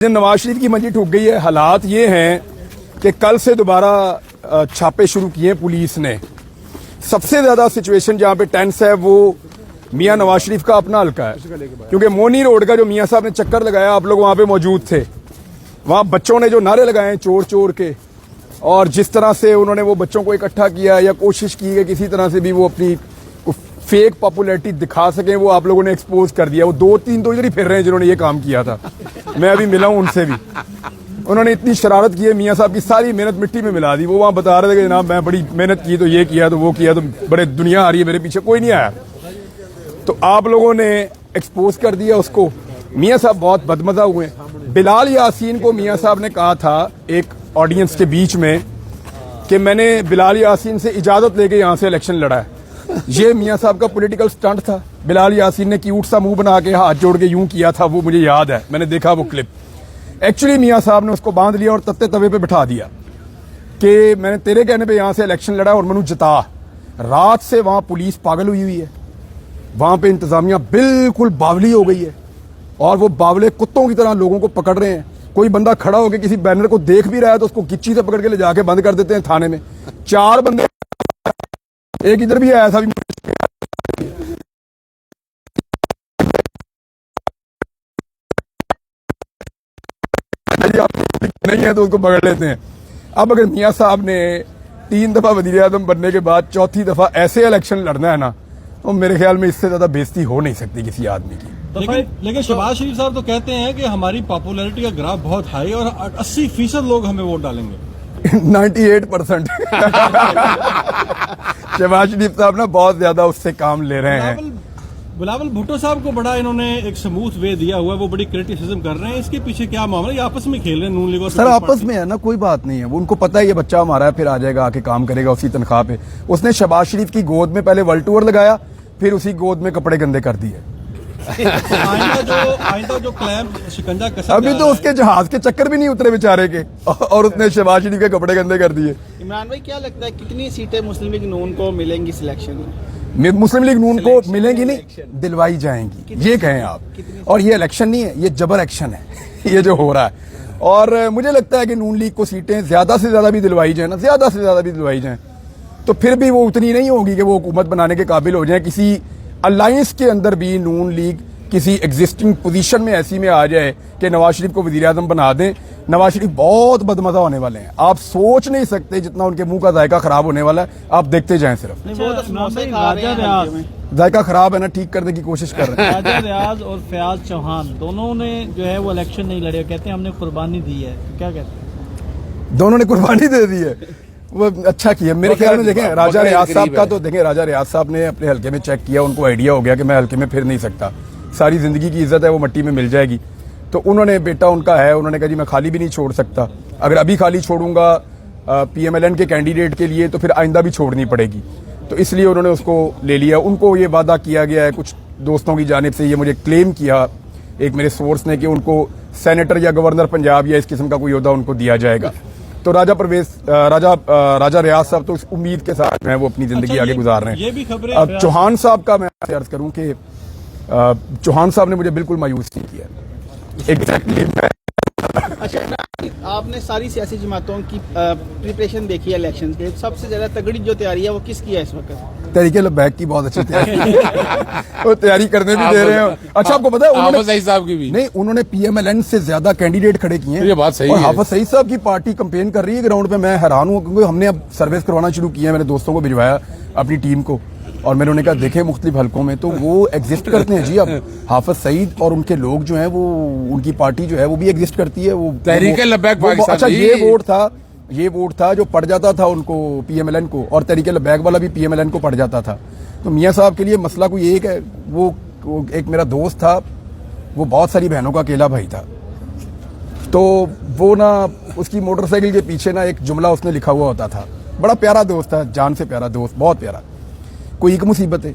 नवाज शरीफ की मंजी ठुक गई है। हालात ये हैं कि कल से दोबारा छापे शुरू किए पुलिस ने। सबसे ज्यादा सिचुएशन जहां पे टेंस है वो मियां नवाज शरीफ का अपना हल्का है, क्योंकि मोनी रोड का जो मियां साहब ने चक्कर लगाया, आप लोग वहां पे मौजूद थे। वहां बच्चों ने जो नारे लगाए चोर चोर के, और जिस तरह से उन्होंने वो बच्चों को इकट्ठा किया या कोशिश की है किसी तरह से भी वो अपनी फेक पॉपुलैरिटी दिखा सके, वो आप लोगों ने एक्सपोज कर दिया। वो दो तीन तो इधर ही फिर रहे हैं जिन्होंने ये काम किया था। मैं अभी मिला हूं उनसे भी। उन्होंने इतनी शरारत की है, मियां साहब की सारी मेहनत मिट्टी में मिला दी। वो वहां बता रहे थे कि जनाब मैं बड़ी मेहनत की, तो ये किया तो वो किया, तो बड़े दुनिया आ रही है मेरे पीछे, कोई नहीं आया। तो आप लोगों ने एक्सपोज कर दिया उसको। मियां साहब बहुत बदमजा हुए। बिलाल यासीन को मियां साहब ने कहा था एक ऑडियंस के बीच में कि मैंने बिलाल यासीन से इजाजत लेके यहां से इलेक्शन लड़ा है। ये मियां साहब का पॉलिटिकल स्टंट था। बिलाल यासीन ने क्यूट सा मुंह बना के हाथ जोड़ के यूं किया था, वो मुझे याद है, मैंने देखा वो क्लिप। एक्चुअली मियां साहब ने उसको बांध लिया और तत्ते तवे पे बिठा दिया कि मैंने तेरे कहने पे यहां से इलेक्शन लड़ा और मैंने जिता। रात से वहां पुलिस पागल हुई है, वहां पे इंतजामिया बिल्कुल बावली हो गई है, और वो बावले कुत्तों की तरह लोगों को पकड़ रहे हैं। कोई बंदा खड़ा होकर किसी बैनर को देख भी रहा है तो उसको गिच्ची से पकड़ के ले जाके बंद कर देते हैं थाने में। 4 बंदे, एक इधर भी आया था भी नहीं है तो उसको पकड़ लेते हैं। अब अगर मियां साहब ने 3 दफा वजीर आजम बनने के बाद 4थी दफा ऐसे इलेक्शन लड़ना है ना, तो मेरे ख्याल में इससे ज्यादा बेइज्जती हो नहीं सकती किसी आदमी की। लेकिन शहबाज शरीफ साहब तो कहते हैं कि हमारी पॉपुलैरिटी का ग्राफ बहुत हाई और 80% लोग हमें वोट डालेंगे। 98% शहबाज शरीफ साहब ना बहुत ज्यादा उससे काम ले रहे हैं। बिलावल भुट्टो साहब को बड़ा इन्होंने एक स्मूथ वे दिया हुआ है, वो बड़ी क्रिटिसिज्म कर रहे हैं। इसके पीछे क्या मामला है? ये आपस में खेल रहे हैं नून लीग और सर आपस में है ना, कोई बात नहीं है। वो उनको पता है ये बच्चा हमारा है, फिर आ जाएगा आके काम करेगा उसी तनख्वाह पे। उसने शहबाज शरीफ की गोद में पहले वर्ल्ड टूर लगाया, फिर उसी गोद में कपड़े गंदे कर दिए। आइंदा जो क्लैम शिकंजा कसा अभी तो उसके जहाज के चक्कर भी नहीं उतरे बेचारे के, और उसने शहबाज शरीफ के कपड़े गंदे कर दिए। इमरान भाई क्या लगता है कितनी सीटें मुस्लिम लीग नून को मिलेंगी सिलेक्शन में? मुस्लिम लीग नून को मिलेंगी नहीं, दिलवाई जाएंगी, ये कहें आप। और ये इलेक्शन नहीं है, ये जबर एक्शन है ये जो हो रहा है। और मुझे लगता है कि नून लीग को सीटें ज्यादा से ज्यादा भी दिलवाई जाए ना, ज्यादा से ज्यादा भी दिलवाई जाए, तो फिर भी वो उतनी नहीं होगी कि वो हुकूमत बनाने के काबिल हो जाए। किसी अलायंस के अंदर भी नून लीग किसी एग्जिस्टिंग पोजीशन में ऐसी में आ जाए कि नवाज शरीफ को वजीर आजम बना दें। नवाज शरीफ बहुत बदमजा होने वाले हैं, आप सोच नहीं सकते जितना उनके मुंह का जायका खराब होने वाला है। आप देखते जाएं सिर्फ। जायका खराब है ना, ठीक करने की कोशिश कर रहे हैं। राजा रियाज और फयाज चौहान दोनों ने जो है वो इलेक्शन नहीं लड़े, कहते हैं हमने कुर्बानी दी है, क्या कहते हैं? दोनों ने कुर्बानी दे दी है, वो अच्छा किया मेरे ख्याल में। देखें राजा रियाज साहब का तो देखें, राजा रियाज साहब ने अपने हल्के में चेक किया, उनको आइडिया हो गया कि मैं हल्के में फिर नहीं सकता, सारी जिंदगी की इज्जत है वो मट्टी में मिल जाएगी। तो उन्होंने, बेटा उनका है, उन्होंने कहा जी मैं खाली भी नहीं छोड़ सकता, अगर अभी खाली छोड़ूंगा पीएमएलएन के कैंडिडेट के लिए तो फिर आइंदा भी छोड़नी पड़ेगी। तो इसलिए उन्होंने उसको ले लिया। उनको ये वादा किया गया है कुछ दोस्तों की जानिब से, ये मुझे क्लेम किया एक मेरे सोर्स ने, कि उनको सेनेटर या गवर्नर पंजाब या इस किस्म का कोई ओहदा उनको दिया जाएगा। तो राजा रियाज साहब तो इस उम्मीद के साथ जो है वो अपनी जिंदगी आगे गुजार रहे हैं। अब चौहान साहब का मैं अर्ज करूं कि चौहान साहब ने मुझे बिल्कुल मायूस नहीं किया। एग्जैक्टली अच्छा, आपने सारी सियासी जमातों की प्रिपरेशन देखी है इलेक्शन के, सबसे ज्यादा तगड़ी जो तैयारी है वो किसकी है इस वक्त? तहरीक लब्बैक की बहुत अच्छी तैयारी वो तैयारी करने भी दे रहे हैं। अच्छा आपको पता है उन्होंने साहब की भी नहीं, उन्होंने पीएमएलएन से ज्यादा कैंडिडेट खड़े किए हैं। ये बात सही और है। हाफिज सईद साहब की पार्टी कैंपेन कर रही है ग्राउंड पे। मैं हैरान हूँ क्योंकि हमने अब सर्विस करवाना शुरू किया है, मैंने दोस्तों को भिजवाया अपनी टीम को, और मैंने उन्हें कहा देखें मुख्तलिफ हलकों में तो वो एग्जिस्ट करते हैं जी। अब हाफिज सईद और उनके लोग जो हैं वो, उनकी पार्टी जो है वो भी एग्जिस्ट करती है। वो तहरीक लब्बैक पाकिस्तान। अच्छा ये वोट था जो पड़ जाता था उनको पीएमएलएन को, और तहरीक लब्बैक वाला भी पीएमएलएन को पड़ जाता था। तो मियां साहब के लिए मसला कोई एक है। वो एक मेरा दोस्त था, वो बहुत सारी बहनों का अकेला भाई था, तो वो ना उसकी मोटरसाइकिल के पीछे ना एक जुमला उसने लिखा हुआ होता था। बड़ा प्यारा दोस्त था, जान से प्यारा दोस्त, बहुत प्यारा। कोई एक मुसीबत है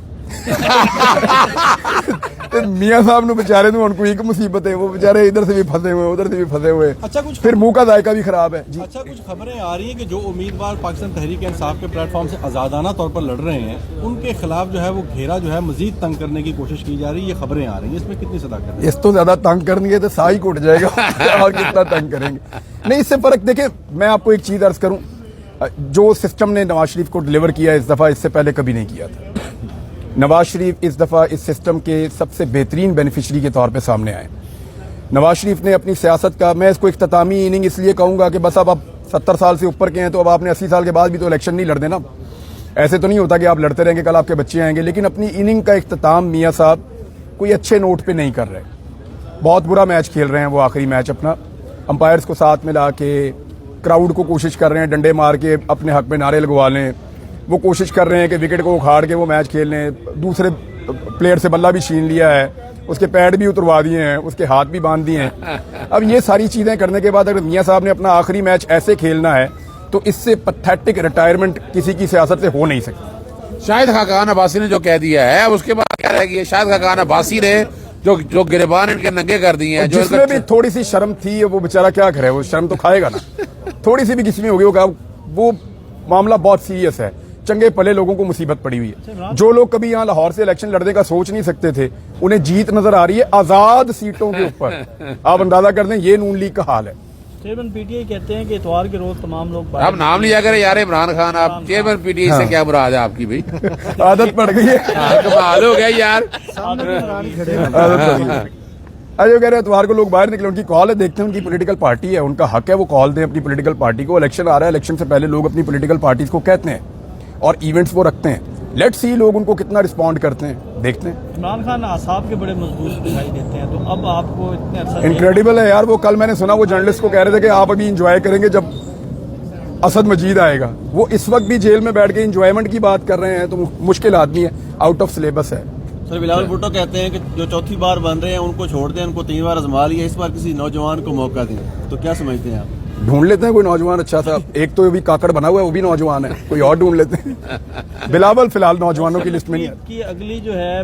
ਤੇ ਮੀਆਂ ਸਾਹਿਬ ਨੂੰ ਵਿਚਾਰੇ ਨੂੰ ਹੁਣ ਕੋਈ ਇੱਕ ਮੁਸੀਬਤ है, वो बेचारे इधर से भी फंसे हुए उधर से भी फंसे हुए, अच्छा कुछ फिर मुंह का जायका भी खराब है जी। अच्छा, कुछ खबरें आ रही हैं कि जो उम्मीदवार पाकिस्तान तहरीक इंसाफ के प्लेटफॉर्म से आजादाना तौर पर लड़ रहे हैं, उनके खिलाफ जो है वो घेरा जो है मजीद तंग करने की कोशिश की जा रही है, ये खबरें आ रही हैं, इसमें कितनी सदाकत है? इस तो ज्यादा तंग करेंगे तो साह ही घुट जाएगा और कितना तंग करेंगे। नहीं, इससे फर्क देखिए, मैं आपको एक चीज अर्ज करूं, जो सिस्टम ने नवाज शरीफ को डिलीवर किया इस दफा, इससे पहले कभी नहीं किया था। नवाज शरीफ इस दफा इस सिस्टम के सबसे बेहतरीन बेनिफिशरी के तौर पे सामने आए। नवाज शरीफ ने अपनी सियासत का, मैं इसको इख्तितामी इनिंग इसलिए कहूंगा कि बस अब आप 70 साल से ऊपर के हैं तो अब आपने 80 साल के बाद भी तो इलेक्शन नहीं लड़ देना। ऐसे तो नहीं होता कि आप लड़ते रहेंगे, कल आपके बच्चे आएंगे। लेकिन अपनी इनिंग का इख्तिताम मियां साहब कोई अच्छे नोट पे नहीं कर रहे, बहुत बुरा मैच खेल रहे हैं वो आखिरी मैच अपना। अंपायर्स को साथ मिला के, क्राउड को कोशिश कर रहे हैं डंडे मार के अपने हक में नारे लगवा लें, वो कोशिश कर रहे हैं कि विकेट को उखाड़ के वो मैच खेल लें। दूसरे प्लेयर से बल्ला भी छीन लिया है, उसके पैड भी उतरवा दिए हैं, उसके हाथ भी बांध दिए हैं। अब ये सारी चीजें करने के बाद अगर मियां साहब ने अपना आखिरी मैच ऐसे खेलना है तो इससे पैथेटिक रिटायरमेंट किसी की सियासत से हो नहीं सकती। शाहिद खाकान अब्बासी ने जो कह दिया है, अब उसके बाद क्या रह गया? शाहिद खाकान अब्बासी ने जो गिरबान इनके नंगे कर दिए हैं, जो जिसमें भी थोड़ी सी शर्म थी, वो बेचारा क्या करे, वो शर्म तो खाएगा ना। थोड़ी सी भी किसी में होगी वो मामला बहुत सीरियस है। चंगे पले लोगों को मुसीबत पड़ी हुई है। जो लोग कभी यहाँ लाहौर से इलेक्शन लड़ने का सोच नहीं सकते थे, उन्हें जीत नजर आ रही है आजाद सीटों के ऊपर। आप अंदाजा कर दें ये नून लीग का हाल है। चेयरमैन पीटीआई कहते हैं कि इतवार के रोज तमाम लोग आप नाम लिया करें यार इमरान खान, आप चेयरमैन पीटीआई से क्या मुराद है आपकी भाई? आदत पड़ गई है, कमाल हो गया यार। आदत पड़ गई है। अरे वो कह रहे हैं इतवार को लोग बाहर निकले, उनकी कॉल है, देखते हैं, उनकी पॉलिटिकल पार्टी है, उनका हक है वो कॉल दें अपनी पॉलिटिकल पार्टी को। इलेक्शन आ रहा है, इलेक्शन से पहले लोग अपनी पॉलिटिकल पार्टीज को कहते हैं और इवेंट्स वो रखते हैं। लेट्स सी लोग उनको कितना रिस्पॉन्ड करते हैं, देखते हैं। इमरान खान आसाब के बड़े मजबूत दिखाई देते हैं, तो अब आपको इतने अरसा इनक्रेडिबल है यार वो। कल मैंने सुना वो जर्नलिस्ट को कह रहे थे कि आप अभी इंजॉय करेंगे जब असद मजीद आएगा। वो इस वक्त भी जेल में बैठ के इंजॉयमेंट की बात कर रहे हैं, तो मुश्किल आदमी है, आउट ऑफ सिलेबस है। सर बिलावल भुट्टो कहते हैं कि जो चौथी बार बन रहे हैं उनको छोड़ दें, उनको 3 बार आजमा लिया, इस बार किसी नौजवान को मौका दें, तो क्या समझते हैं आप? ढूंढ लेते हैं कोई नौजवान अच्छा सा। एक तो अभी काकड़ बना हुआ है, वो भी नौजवान है, कोई और ढूंढ लेते हैं। बिलावल फिलहाल नौजवानों की लिस्ट में नहीं है। की अगली जो है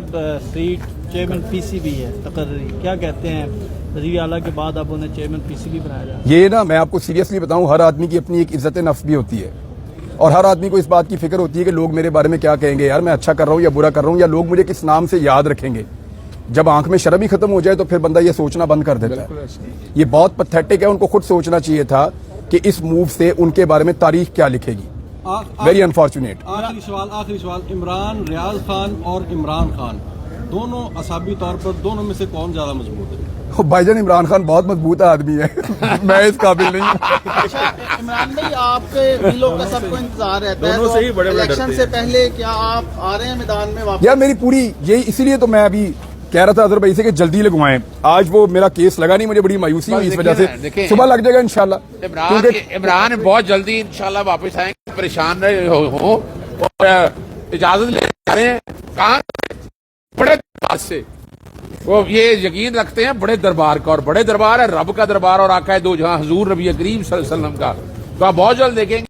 सीट चेयरमैन पीसीबी है तकर्री, क्या कहते हैं? वज़ीर आला के बाद अब उन्हें चेयरमैन पीसीबी बनाया जाए। ये ना मैं आपको सीरियसली बताऊं, हर आदमी की अपनी एक इज्जत नफ्स भी होती है और हर आदमी को इस बात की फिक्र होती है कि लोग मेरे बारे में क्या कहेंगे, यार मैं अच्छा कर रहा हूं या बुरा कर रहा हूं, या लोग मुझे किस नाम से याद रखेंगे। जब आंख में शर्म ही खत्म हो जाए तो फिर बंदा ये सोचना बंद कर देता है। ये बहुत पैथेटिक है, उनको खुद सोचना चाहिए था कि इस मूव से उनके बारे में तारीख क्या लिखेगी। Very unfortunate. आखिरी सवाल, इमरान, रियाज खान और इमरान खान दोनों असाबी तौर पर, दोनों में से कौन ज्यादा मजबूत है? भाईजान इमरान खान बहुत मजबूत आदमी है मैं इस काबिल नहीं हूं। इमरान भाई, आपके दिलों का सबको इंतजार रहता है, दोनों से ही बड़े इलेक्शन से पहले क्या आप आ रहे हैं मैदान में वापस? यार मेरी पूरी यही, इसीलिए तो मैं अभी कह रहा था अजहर भाई से कि जल्दी लगवाएं। आज वो मेरा केस लगा नहीं, मुझे बड़ी मायूसी हुई इस वजह से। सुबह लग जाएगा इंशाल्लाह। इमरान बहुत जल्दी इंशाल्लाह वापस आएंगे, परेशान रहे हो और इजाजत ले रहे हैं कहाँ बड़े दरबार से। वो ये यकीन रखते हैं बड़े दरबार का, और बड़े दरबार है रब का दरबार और आका है दो जहां हुजूर नबी करीम सल्लल्लाहु अलैहि वसल्लम का। तो आप बहुत जल्द देखेंगे।